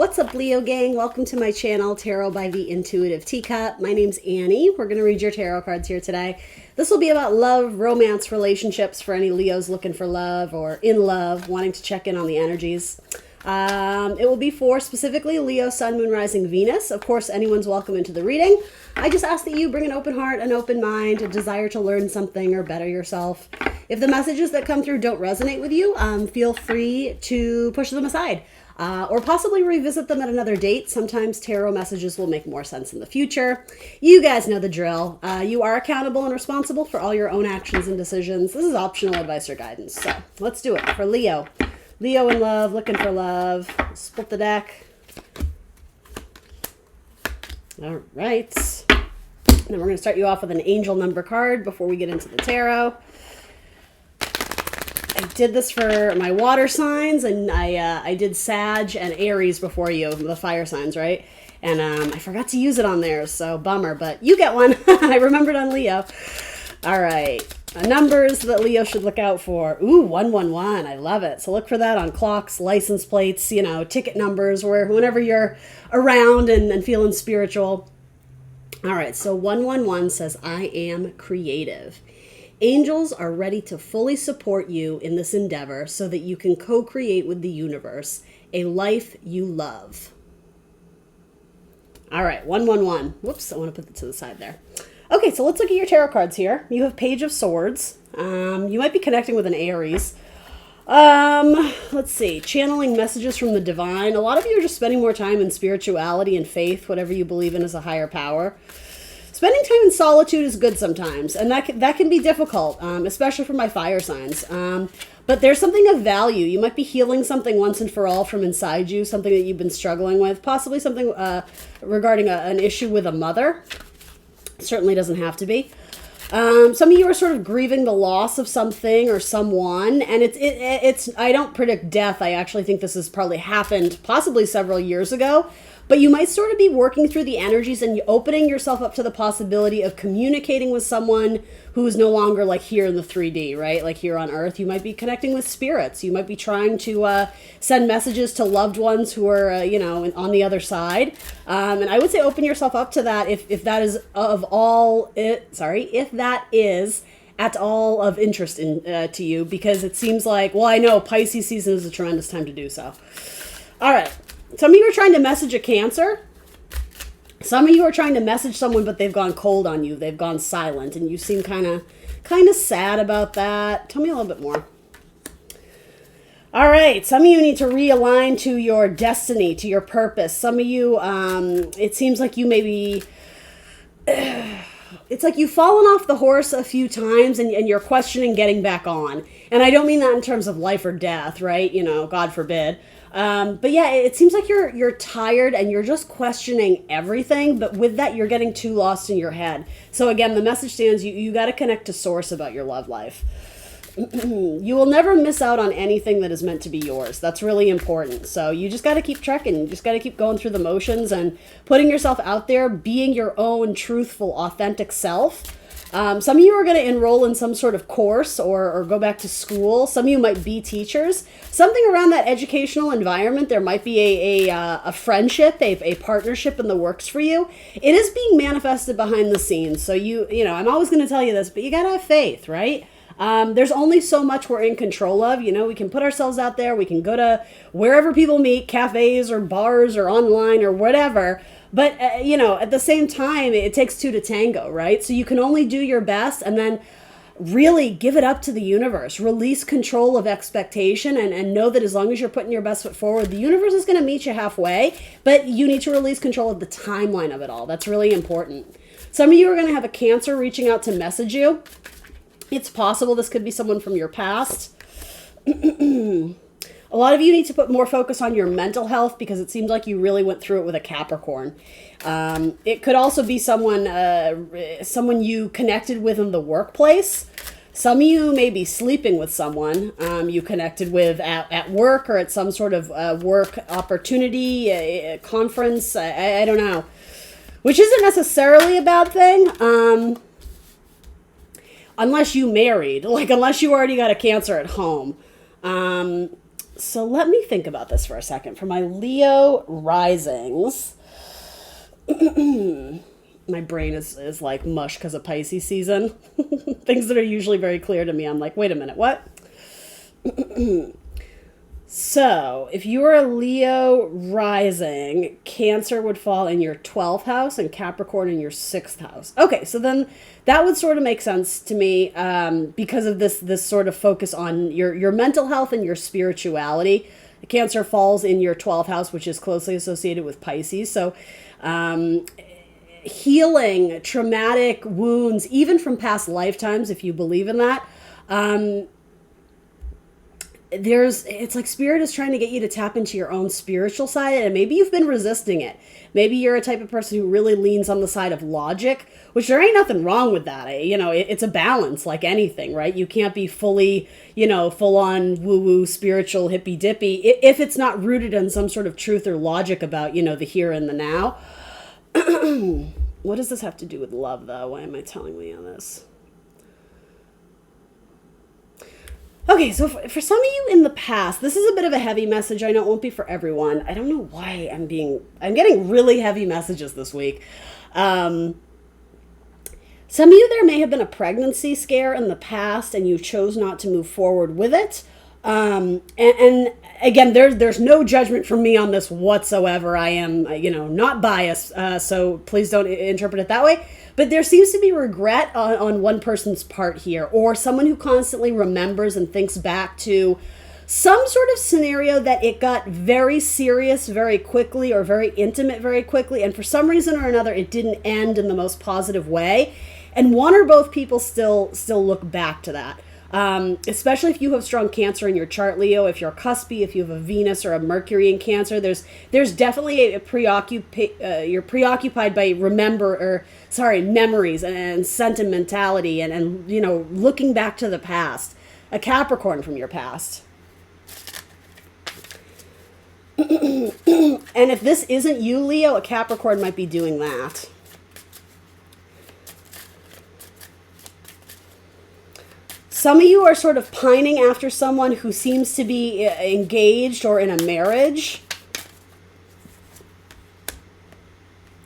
What's up, Leo gang? Welcome to my channel, Tarot by the Intuitive Teacup. My name's Annie. We're going to read your tarot cards here today. This will be about love, romance, relationships for any Leos looking for love or in love, wanting to check in on the energies. It will be for specifically Leo, Sun, Moon, Rising, Venus. Of course, anyone's welcome into the reading. I just ask that you bring an open heart, an open mind, a desire to learn something or better yourself. If the messages that come through don't resonate with you, feel free to push them aside. Or possibly revisit them at another date. Sometimes tarot messages will make more sense in the future. You guys know the drill. You are accountable and responsible for all your own actions and decisions. This is optional advice or guidance. So let's do it for Leo. Leo in love, looking for love. Split the deck. All right. Then we're going to start you off with an angel number card before we get into the tarot. I did this for my water signs, and I did Sag and Aries before you, the fire signs, right? And I forgot to use it on there, so bummer, but you get one. I remembered on Leo. All right, numbers that Leo should look out for. Ooh, 111, I love it. So look for that on clocks, license plates, you know, ticket numbers, whenever you're around and feeling spiritual. All right, so 111 says, I am creative. Angels are ready to fully support you in this endeavor so that you can co-create with the universe a life you love. All right, 111. Whoops, I want to put that to the side there. Okay, so let's look at your tarot cards here. You have Page of Swords. You might be connecting with an Aries. Let's see, channeling messages from the divine. A lot of you are just spending more time in spirituality and faith, whatever you believe in as a higher power. Spending time in solitude is good sometimes, and that can be difficult, especially for my fire signs. But there's something of value. You might be healing something once and for all from inside you, something that you've been struggling with, possibly something regarding an issue with a mother. Certainly doesn't have to be. Some of you are sort of grieving the loss of something or someone, and it's I don't predict death. I actually think this has probably happened possibly several years ago. But you might sort of be working through the energies and opening yourself up to the possibility of communicating with someone who is no longer like here in the 3D, right? Like here on Earth. You might be connecting with spirits. You might be trying to send messages to loved ones who are, on the other side. And I would say open yourself up to that if that is if that is at all of interest to you, because it seems like, well, I know Pisces season is a tremendous time to do so. All right. Some of you are trying to message a Cancer. Some of you are trying to message someone, but they've gone cold on you. They've gone silent, and you seem kind of sad about that. Tell me a little bit more. All right. Some of you need to realign to your destiny, to your purpose. Some of you, it seems like you maybe... It's like you've fallen off the horse a few times and you're questioning getting back on. And I don't mean that in terms of life or death, right? God forbid. But yeah, it seems like you're tired and you're just questioning everything. But with that, you're getting too lost in your head. So again, the message stands, you got to connect to source about your love life. You will never miss out on anything that is meant to be yours. That's really important. So you just got to keep trekking. You just got to keep going through the motions and putting yourself out there, being your own truthful, authentic self. Some of you are going to enroll in some sort of course or go back to school. Some of you might be teachers. Something around that educational environment. There might be a friendship, a partnership in the works for you. It is being manifested behind the scenes. So I'm always going to tell you this, but you got to have faith, right? There's only so much we're in control of. We can put ourselves out there. We can go to wherever people meet, cafes or bars or online or whatever. But, at the same time, it takes two to tango, right? So you can only do your best and then really give it up to the universe. Release control of expectation and know that as long as you're putting your best foot forward, the universe is going to meet you halfway. But you need to release control of the timeline of it all. That's really important. Some of you are going to have a Cancer reaching out to message you. It's possible this could be someone from your past. A lot of you need to put more focus on your mental health because it seems like you really went through it with a Capricorn. It could also be someone you connected with in the workplace. Some of you may be sleeping with someone you connected with at work or at some sort of work opportunity, a conference. I don't know. Which isn't necessarily a bad thing. Unless you married, unless you already got a Cancer at home. So let me think about this for a second. For my Leo risings, my brain is like mush because of Pisces season. Things that are usually very clear to me, I'm like, wait a minute, what? So, if you were a Leo rising, Cancer would fall in your 12th house and Capricorn in your 6th house. Okay, so then that would sort of make sense to me because of this sort of focus on your mental health and your spirituality. Cancer falls in your 12th house, which is closely associated with Pisces. So, healing traumatic wounds, even from past lifetimes, if you believe in that. It's like spirit is trying to get you to tap into your own spiritual side, and maybe you've been resisting it. Maybe you're a type of person who really leans on the side of logic, which there ain't nothing wrong with that. It's a balance like anything, right? You can't be fully, full on woo woo spiritual hippy dippy if it's not rooted in some sort of truth or logic about, the here and the now. What does this have to do with love, though? Why am I telling Leah this? Okay, so for some of you in the past, this is a bit of a heavy message. I know it won't be for everyone. I don't know why I'm getting really heavy messages this week. Some of you, there may have been a pregnancy scare in the past and you chose not to move forward with it. And again, there's no judgment from me on this whatsoever. I am, not biased. So please don't interpret it that way. But there seems to be regret on one person's part here, or someone who constantly remembers and thinks back to some sort of scenario that it got very serious very quickly or very intimate very quickly. And for some reason or another, it didn't end in the most positive way. And one or both people still look back to that. Especially if you have strong Cancer in your chart, Leo, if you're cuspy, if you have a Venus or a Mercury in Cancer, there's definitely you're preoccupied by memories and sentimentality and looking back to the past. A Capricorn from your past. And if this isn't you, Leo, a Capricorn might be doing that. Some of you are sort of pining after someone who seems to be engaged or in a marriage.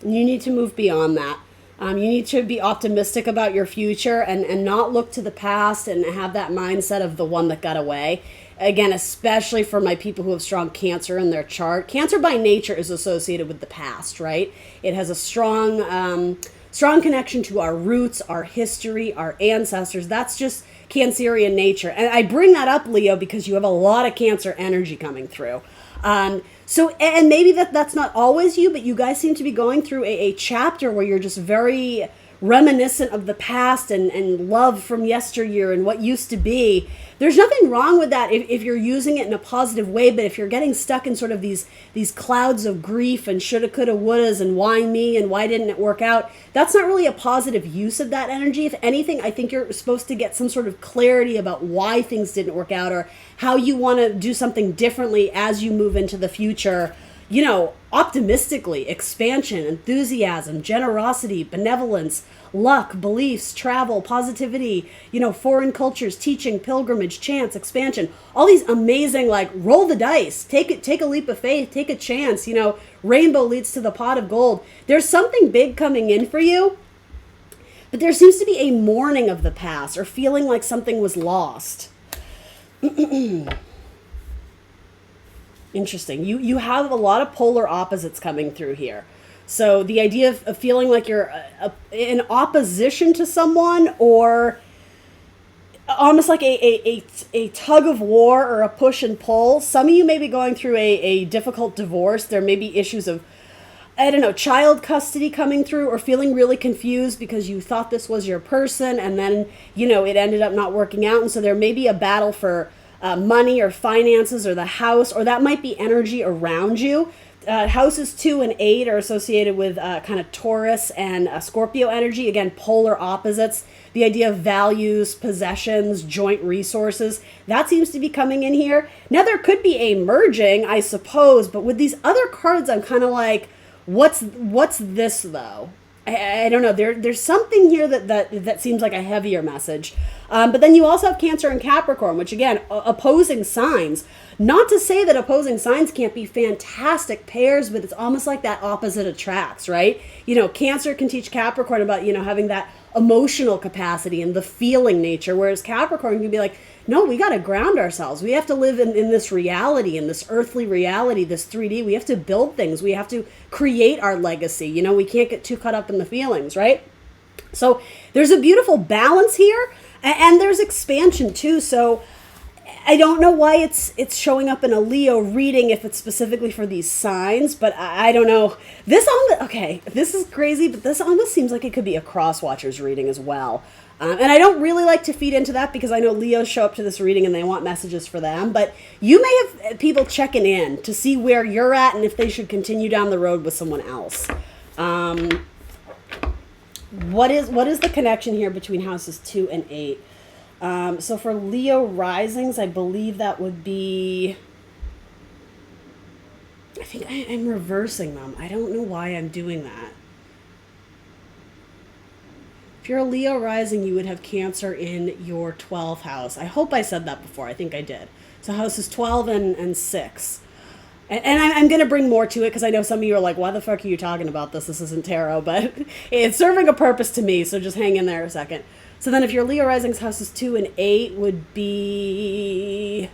You need to move beyond that. You need to be optimistic about your future and not look to the past and have that mindset of the one that got away. Again, especially for my people who have strong Cancer in their chart. Cancer by nature is associated with the past, right? It has a strong connection to our roots, our history, our ancestors. That's just Cancerian nature. And I bring that up, Leo, because you have a lot of Cancer energy coming through. So maybe that's not always you, but you guys seem to be going through a chapter where you're just very reminiscent of the past and love from yesteryear and what used to be. There's nothing wrong with that if you're using it in a positive way, but if you're getting stuck in sort of these clouds of grief and shoulda, coulda, wouldas and why me and why didn't it work out, that's not really a positive use of that energy. If anything, I think you're supposed to get some sort of clarity about why things didn't work out or how you want to do something differently as you move into the future. Optimistically, expansion, enthusiasm, generosity, benevolence, luck, beliefs, travel, positivity, foreign cultures, teaching, pilgrimage, chance, expansion, all these amazing, roll the dice, take a leap of faith, take a chance, rainbow leads to the pot of gold. There's something big coming in for you, but there seems to be a mourning of the past or feeling like something was lost. Interesting. You have a lot of polar opposites coming through here. So the idea of feeling like you're in opposition to someone or almost like a tug of war or a push and pull. Some of you may be going through a difficult divorce. There may be issues of, child custody coming through or feeling really confused because you thought this was your person and then, it ended up not working out. And so there may be a battle for money or finances or the house, or that might be energy around you. Houses 2 and 8 are associated with kind of Taurus and Scorpio energy. Again, polar opposites. The idea of values, possessions, joint resources, that seems to be coming in here. Now, there could be a merging, I suppose, but with these other cards, I'm kind of like, what's this, though? I don't know. There's something here that seems like a heavier message. But then you also have Cancer and Capricorn, which again, opposing signs. Not to say that opposing signs can't be fantastic pairs, but it's almost like that opposite attracts, right? Cancer can teach Capricorn about, having that emotional capacity and the feeling nature, whereas Capricorn can be like, no, we got to ground ourselves. We have to live in this reality, in this earthly reality, this 3D. We have to build things. We have to create our legacy. We can't get too caught up in the feelings, right? So there's a beautiful balance here, and there's expansion too. So I don't know why it's showing up in a Leo reading if it's specifically for these signs, but I don't know. This is crazy, but this almost seems like it could be a cross-watchers reading as well. And I don't really like to feed into that because I know Leos show up to this reading and they want messages for them, but you may have people checking in to see where you're at and if they should continue down the road with someone else. What is the connection here between houses 2 and 8? So for Leo risings, I believe that would be... I think I'm reversing them. I don't know why I'm doing that. If you're a Leo rising, you would have Cancer in your 12th house. I hope I said that before. I think I did. So houses 12 and 6. And I'm going to bring more to it because I know some of you are like, why the fuck are you talking about this? This isn't tarot. But it's serving a purpose to me, so just hang in there a second. So then if your Leo risings, houses 2 and 8 would be...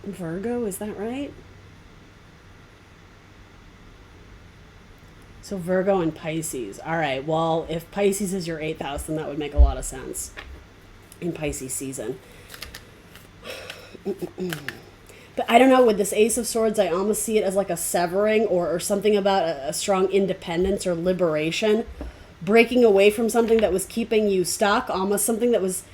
Virgo, is that right? So Virgo and Pisces. All right, well, if Pisces is your 8th house, then that would make a lot of sense in Pisces season. But I don't know, with this Ace of Swords, I almost see it as like a severing or something about a strong independence or liberation, breaking away from something that was keeping you stuck, almost something that was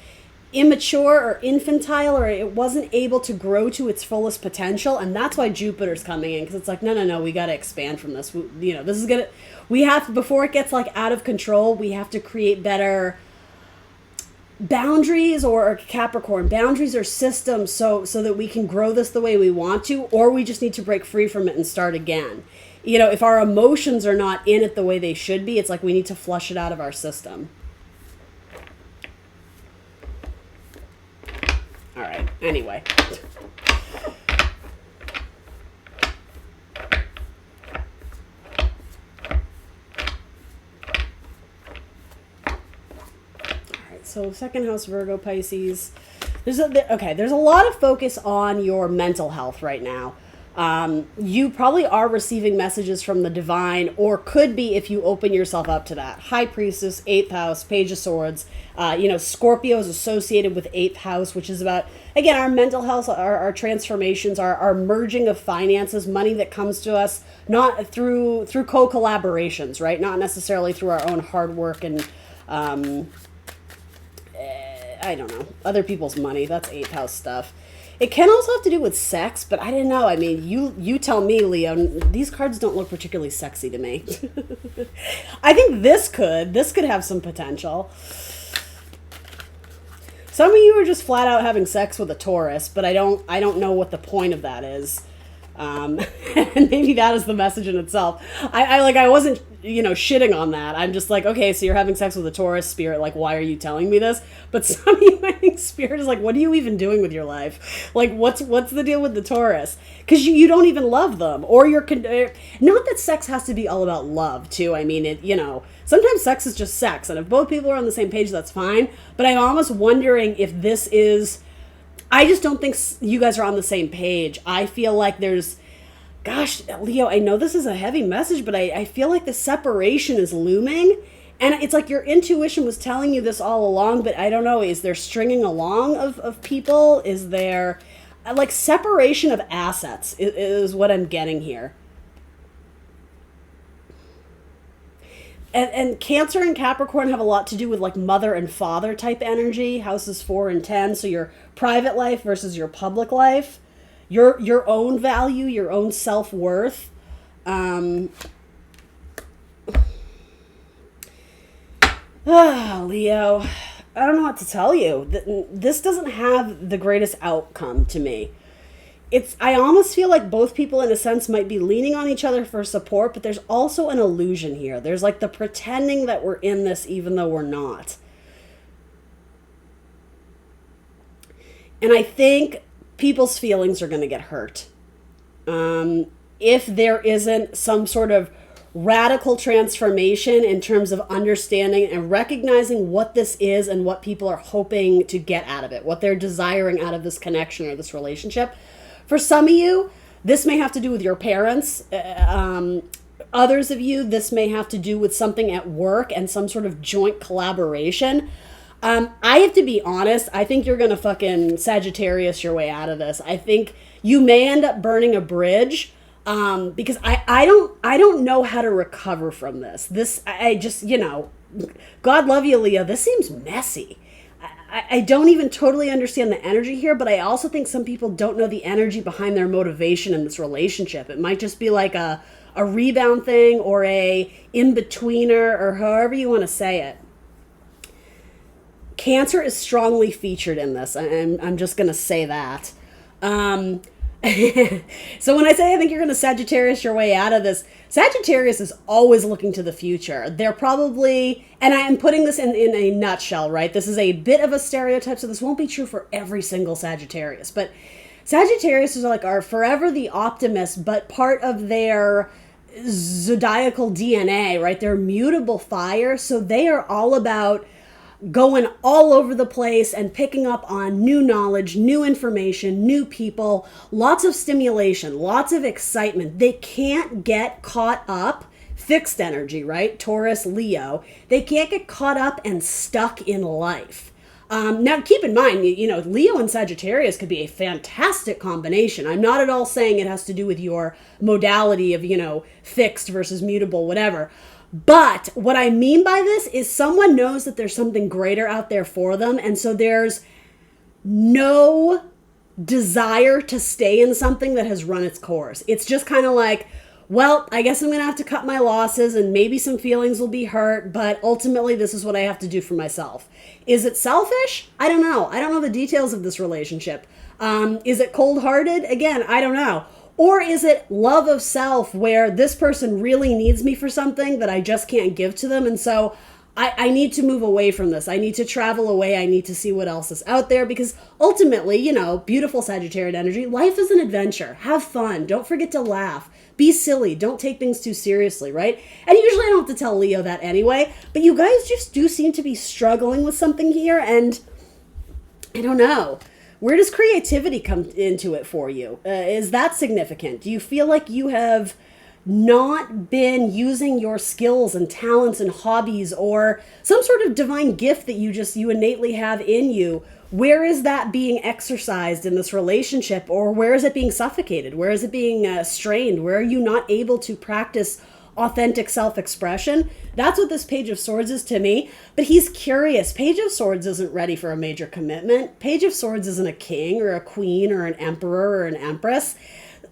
immature or infantile, or it wasn't able to grow to its fullest potential. And that's why Jupiter's coming in, because it's like, no, we got to expand from this. This is going to, we have to, before it gets like out of control, we have to create better boundaries or Capricorn boundaries or systems so that we can grow this the way we want to, or we just need to break free from it and start again. If our emotions are not in it the way they should be, it's like we need to flush it out of our system. All right, anyway. So second house, Virgo, Pisces. There's a lot of focus on your mental health right now. You probably are receiving messages from the divine, or could be if you open yourself up to that. High Priestess, 8th house, Page of Swords. Scorpio is associated with 8th house, which is about, again, our mental health, our transformations, our merging of finances, money that comes to us, not through co-collaborations, right? Not necessarily through our own hard work and... I don't know, other people's money. That's 8th house stuff. It can also have to do with sex, but I didn't know. I mean, you tell me, Leo. These cards don't look particularly sexy to me. I think this could have some potential. Some of you are just flat out having sex with a Taurus, but I don't know what the point of that is. And maybe that is the message in itself. I wasn't, shitting on that. I'm just like, okay, so you're having sex with a Taurus, Spirit, like, why are you telling me this? But some of you, I think Spirit is like, what are you even doing with your life? Like, what's the deal with the Taurus? Because you don't even love them, or not that sex has to be all about love too. I mean, sometimes sex is just sex, and if both people are on the same page, that's fine. But I'm almost wondering if this is, I just don't think you guys are on the same page. I feel like there's, gosh, Leo, I know this is a heavy message, but I feel like the separation is looming. And it's like your intuition was telling you this all along, but I don't know, is there stringing along of people? Is there, like, separation of assets is what I'm getting here. And Cancer and Capricorn have a lot to do with like mother and father type energy, houses 4 and 10. So your private life versus your public life, your own value, your own self-worth. Leo, I don't know what to tell you. This doesn't have the greatest outcome to me. I almost feel like both people in a sense might be leaning on each other for support, but there's also an illusion here. There's like the pretending that we're in this even though we're not. And I think people's feelings are going to get hurt. If there isn't some sort of radical transformation in terms of understanding and recognizing what this is and what people are hoping to get out of it, what they're desiring out of this connection or this relationship. For some of you, this may have to do with your parents. Others of you, this may have to do with something at work and some sort of joint collaboration. I have to be honest, I think you're going to fucking Sagittarius your way out of this. I think you may end up burning a bridge. Because I don't know how to recover from this. I just, God love you, Leo. This seems messy. I don't even totally understand the energy here, but I also think some people don't know the energy behind their motivation in this relationship. It might just be like a rebound thing or a in-betweener or however you want to say it. Cancer is strongly featured in this, and I'm just going to say that. So when I say I think you're going to Sagittarius your way out of this, Sagittarius is always looking to the future. They're probably, and I am putting this in a nutshell, right? This is a bit of a stereotype, so this won't be true for every single Sagittarius. But Sagittarius is are forever the optimist, but part of their zodiacal DNA, right? They're mutable fire, so they are all about going all over the place and picking up on new knowledge, new information, new people, lots of stimulation, lots of excitement. They can't get caught up, fixed energy, right? Taurus, Leo. They can't get caught up and stuck in life. Now, keep in mind, Leo and Sagittarius could be a fantastic combination. I'm not at all saying it has to do with your modality of, fixed versus mutable, whatever. But what I mean by this is someone knows that there's something greater out there for them. And so there's no desire to stay in something that has run its course. It's just kind of like, well, I guess I'm going to have to cut my losses and maybe some feelings will be hurt. But ultimately, this is what I have to do for myself. Is it selfish? I don't know. I don't know the details of this relationship. Is it cold-hearted? Again, I don't know. Or is it love of self where this person really needs me for something that I just can't give to them? And so I need to move away from this. I need to travel away. I need to see what else is out there because ultimately, beautiful Sagittarian energy, life is an adventure. Have fun. Don't forget to laugh. Be silly. Don't take things too seriously, right? And usually I don't have to tell Leo that anyway, but you guys just do seem to be struggling with something here. And I don't know. Where does creativity come into it for you? Is that significant? Do you feel like you have not been using your skills and talents and hobbies or some sort of divine gift that you innately have in you? Where is that being exercised in this relationship, or where is it being suffocated? Where is it being strained? Where are you not able to practice authentic self-expression? That's what this Page of Swords is to me. But he's curious. Page of Swords isn't ready for a major commitment. Page of Swords isn't a king or a queen or an emperor or an empress.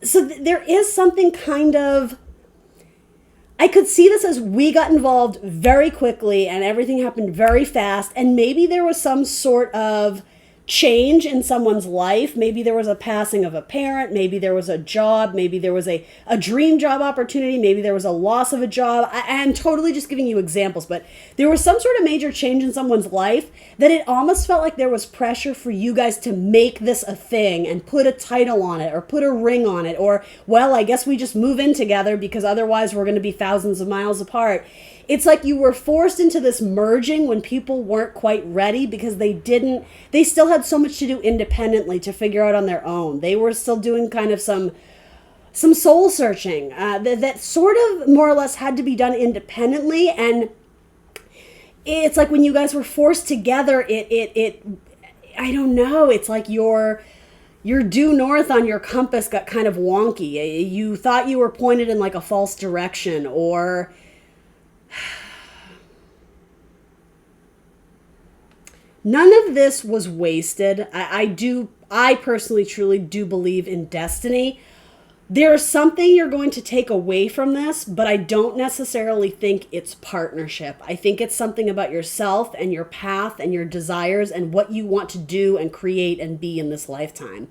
So there is something kind of, I could see this as we got involved very quickly and everything happened very fast. And maybe there was some sort of change in someone's life. Maybe there was a passing of a parent. Maybe there was a job. Maybe there was a dream job opportunity. Maybe there was a loss of a job. I'm totally just giving you examples, but there was some sort of major change in someone's life that it almost felt like there was pressure for you guys to make this a thing and put a title on it or put a ring on it, or, well, I guess we just move in together because otherwise we're going to be thousands of miles apart. It's like you were forced into this merging when people weren't quite ready because they still had so much to do independently to figure out on their own. They were still doing kind of some soul searching that sort of more or less had to be done independently. And it's like when you guys were forced together, it I don't know, it's like your due north on your compass got kind of wonky. You thought you were pointed in like a false direction, or none of this was wasted. I personally truly do believe in destiny. There's something you're going to take away from this, but I don't necessarily think it's partnership. I think it's something about yourself and your path and your desires and what you want to do and create and be in this lifetime.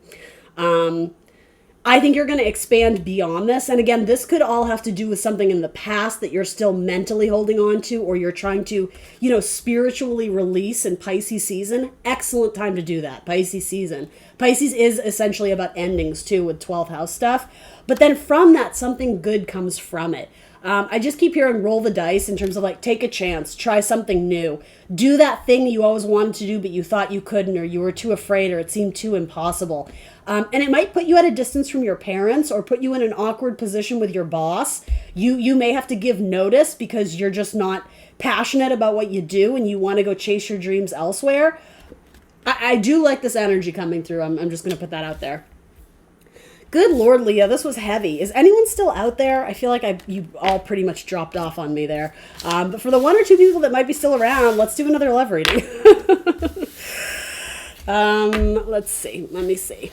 I think you're going to expand beyond this. And again, this could all have to do with something in the past that you're still mentally holding on to, or you're trying to, spiritually release in Pisces season. Excellent time to do that, Pisces season. Pisces is essentially about endings too, with 12th house stuff. But then from that, something good comes from it. I just keep hearing roll the dice in terms of like, take a chance, try something new, do that thing you always wanted to do, but you thought you couldn't, or you were too afraid, or it seemed too impossible. And it might put you at a distance from your parents or put you in an awkward position with your boss. You may have to give notice because you're just not passionate about what you do and you want to go chase your dreams elsewhere. I do like this energy coming through. I'm just going to put that out there. Good Lord, Leo, this was heavy. Is anyone still out there? I feel like you all pretty much dropped off on me there. But for the one or two people that might be still around, let's do another love reading. Let's see. Let me see.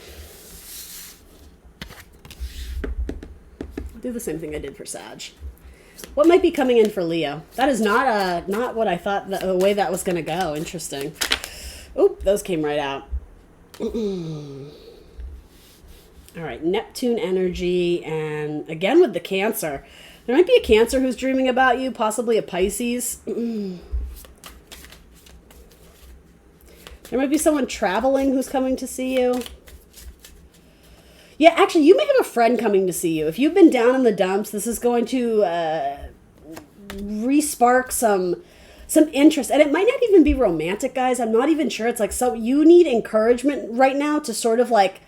I'll do the same thing I did for Sag. What might be coming in for Leo? That is not what I thought the way that was going to go. Interesting. Oop, those came right out. All right, Neptune energy, and again with the Cancer. There might be a Cancer who's dreaming about you, possibly a Pisces. There might be someone traveling who's coming to see you. Yeah, actually, you may have a friend coming to see you. If you've been down in the dumps, this is going to re-spark some interest. And it might not even be romantic, guys. I'm not even sure. It's like, so you need encouragement right now to sort of like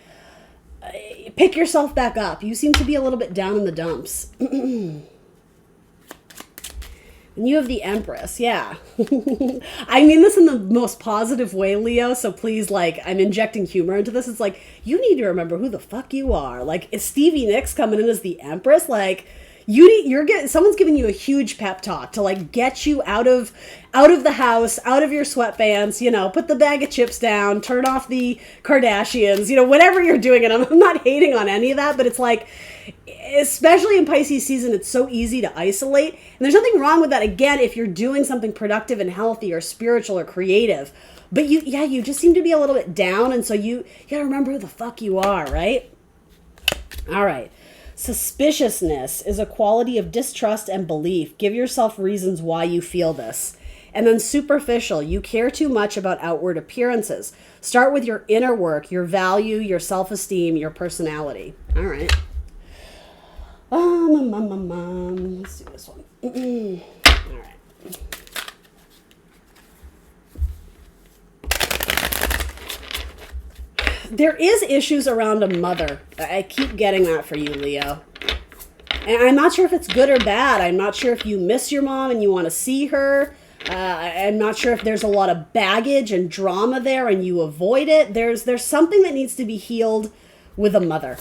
pick yourself back up. You seem to be a little bit down in the dumps. And you have the Empress, yeah. I mean this in the most positive way, Leo, so please, like, I'm injecting humor into this. It's like, you need to remember who the fuck you are. Like, is Stevie Nicks coming in as the Empress? Like, someone's giving you a huge pep talk to like get you out of the house, out of your sweatpants, put the bag of chips down, turn off the Kardashians, whatever you're doing. And I'm not hating on any of that, but it's like, especially in Pisces season, it's so easy to isolate. And there's nothing wrong with that, again, if you're doing something productive and healthy or spiritual or creative. But you just seem to be a little bit down. And so you gotta remember who the fuck you are, right? All right. Suspiciousness is a quality of distrust and belief. Give yourself reasons why you feel this. And then superficial, you care too much about outward appearances. Start with your inner work, your value, your self-esteem, your personality. All right. Let's do this one. All right. There is issues around a mother. I keep getting that for you, Leo. And I'm not sure if it's good or bad. I'm not sure if you miss your mom and you want to see her. I'm not sure if there's a lot of baggage and drama there and you avoid it. There's something that needs to be healed with a mother.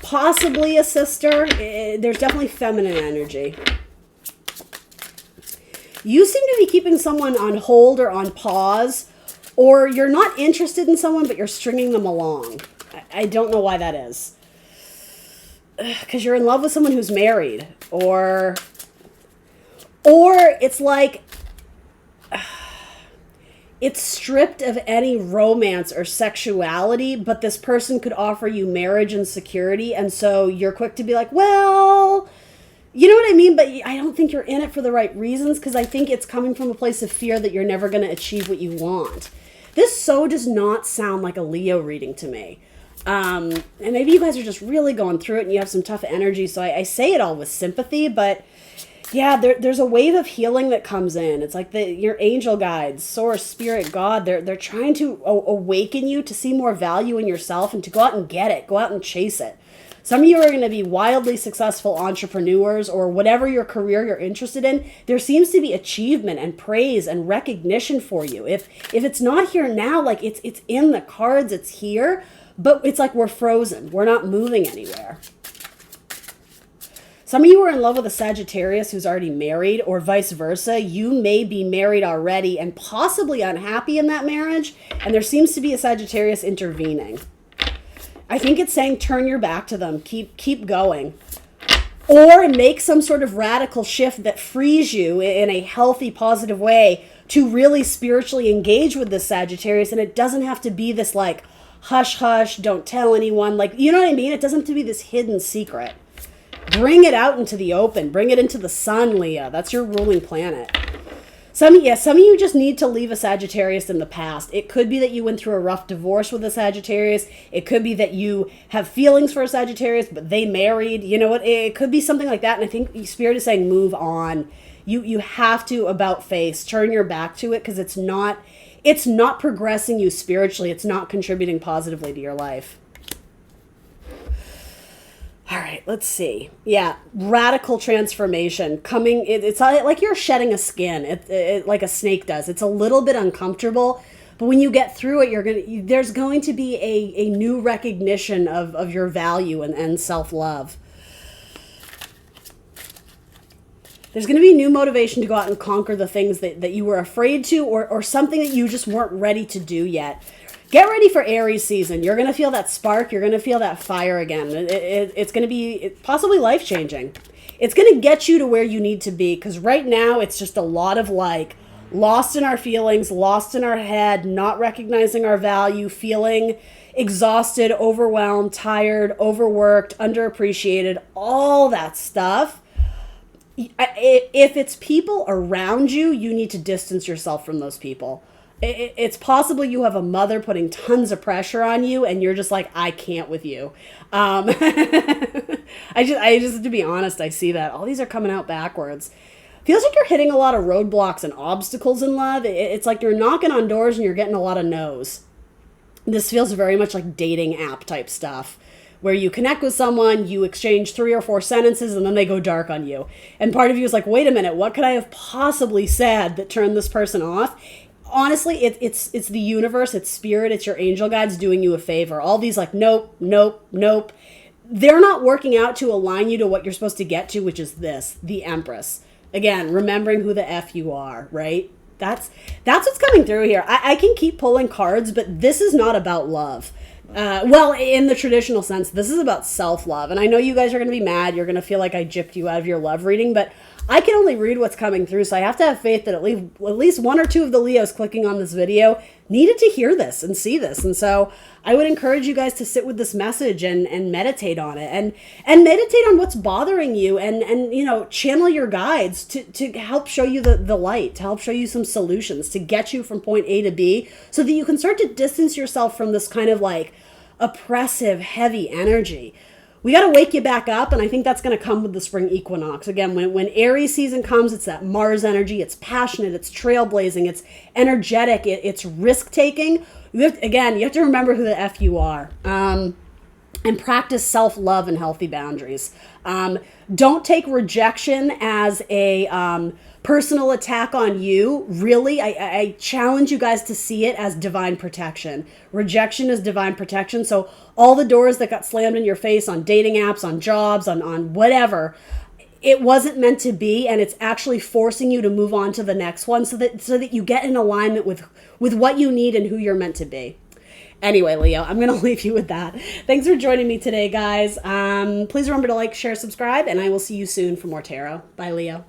Possibly a sister. There's definitely feminine energy. You seem to be keeping someone on hold or on pause. Or you're not interested in someone, but you're stringing them along. I don't know why that is. Because you're in love with someone who's married. Or it's like, it's stripped of any romance or sexuality, but this person could offer you marriage and security. And so you're quick to be like, well, you know what I mean? But I don't think you're in it for the right reasons, because I think it's coming from a place of fear that you're never going to achieve what you want. This so does not sound like a Leo reading to me. And maybe you guys are just really going through it and you have some tough energy. So I say it all with sympathy, but yeah, there's a wave of healing that comes in. It's like your angel guides, source, spirit, God, they're trying to awaken you to see more value in yourself and to go out and get it, go out and chase it. Some of you are going to be wildly successful entrepreneurs or whatever your career you're interested in. There seems to be achievement and praise and recognition for you. If it's not here now, like it's in the cards, it's here, but it's like we're frozen. We're not moving anywhere. Some of you are in love with a Sagittarius who's already married, or vice versa. You may be married already and possibly unhappy in that marriage, and there seems to be a Sagittarius intervening. I think it's saying turn your back to them, keep going. Or make some sort of radical shift that frees you in a healthy, positive way to really spiritually engage with this Sagittarius. And it doesn't have to be this like hush hush, don't tell anyone. Like, you know what I mean? It doesn't have to be this hidden secret. Bring it out into the open. Bring it into the sun, Leo. That's your ruling planet. Some of you just need to leave a Sagittarius in the past. It could be that you went through a rough divorce with a Sagittarius. It could be that you have feelings for a Sagittarius, but they married. You know what? It could be something like that. And I think Spirit is saying move on. You have to about face, turn your back to it, because it's not progressing you spiritually. It's not contributing positively to your life. All right, let's see. Yeah, radical transformation coming. It's like you're shedding a skin, like a snake does. It's a little bit uncomfortable, but when you get through it, there's going to be a new recognition of your value and self-love. There's going to be new motivation to go out and conquer the things that you were afraid to, or something that you just weren't ready to do yet. Get ready for Aries season. You're going to feel that spark. You're going to feel that fire again. It's going to be possibly life-changing. It's going to get you to where you need to be, because right now it's just a lot of like lost in our feelings, lost in our head, not recognizing our value, feeling exhausted, overwhelmed, tired, overworked, underappreciated, all that stuff. If it's people around you, you need to distance yourself from those people. It's possible you have a mother putting tons of pressure on you and you're just like, I can't with you. I just, to be honest, I see that. All these are coming out backwards. Feels like you're hitting a lot of roadblocks and obstacles in love. It's like you're knocking on doors and you're getting a lot of no's. This feels very much like dating app type stuff, where you connect with someone, you exchange 3 or 4 sentences, and then they go dark on you. And part of you is like, wait a minute, what could I have possibly said that turned this person off? Honestly, it's the universe, it's spirit, it's your angel guides doing you a favor. All these like, nope, nope, nope. They're not working out to align you to what you're supposed to get to, which is this, the Empress. Again, remembering who the F you are, right? That's what's coming through here. I can keep pulling cards, but this is not about love. Well, in the traditional sense, this is about self-love. And I know you guys are going to be mad. You're going to feel like I gypped you out of your love reading, but I can only read what's coming through, so I have to have faith that at least 1 or 2 of the Leos clicking on this video needed to hear this and see this. And so I would encourage you guys to sit with this message and meditate on it and meditate on what's bothering you and you know, channel your guides to help show you the light, to help show you some solutions, to get you from point A to B so that you can start to distance yourself from this kind of like oppressive, heavy energy. We got to wake you back up, and I think that's going to come with the spring equinox. Again, when Aries season comes, it's that Mars energy. It's passionate, it's trailblazing, it's energetic, it's risk-taking. You have to remember who the F you are. And practice self-love and healthy boundaries. Don't take rejection as a personal attack on you. Really, I challenge you guys to see it as divine protection. Rejection is divine protection. So all the doors that got slammed in your face on dating apps, on jobs, on whatever, it wasn't meant to be, and it's actually forcing you to move on to the next one so that you get in alignment with what you need and who you're meant to be. Anyway, Leo, I'm going to leave you with that. Thanks for joining me today, guys. Please remember to like, share, subscribe, and I will see you soon for more tarot. Bye, Leo.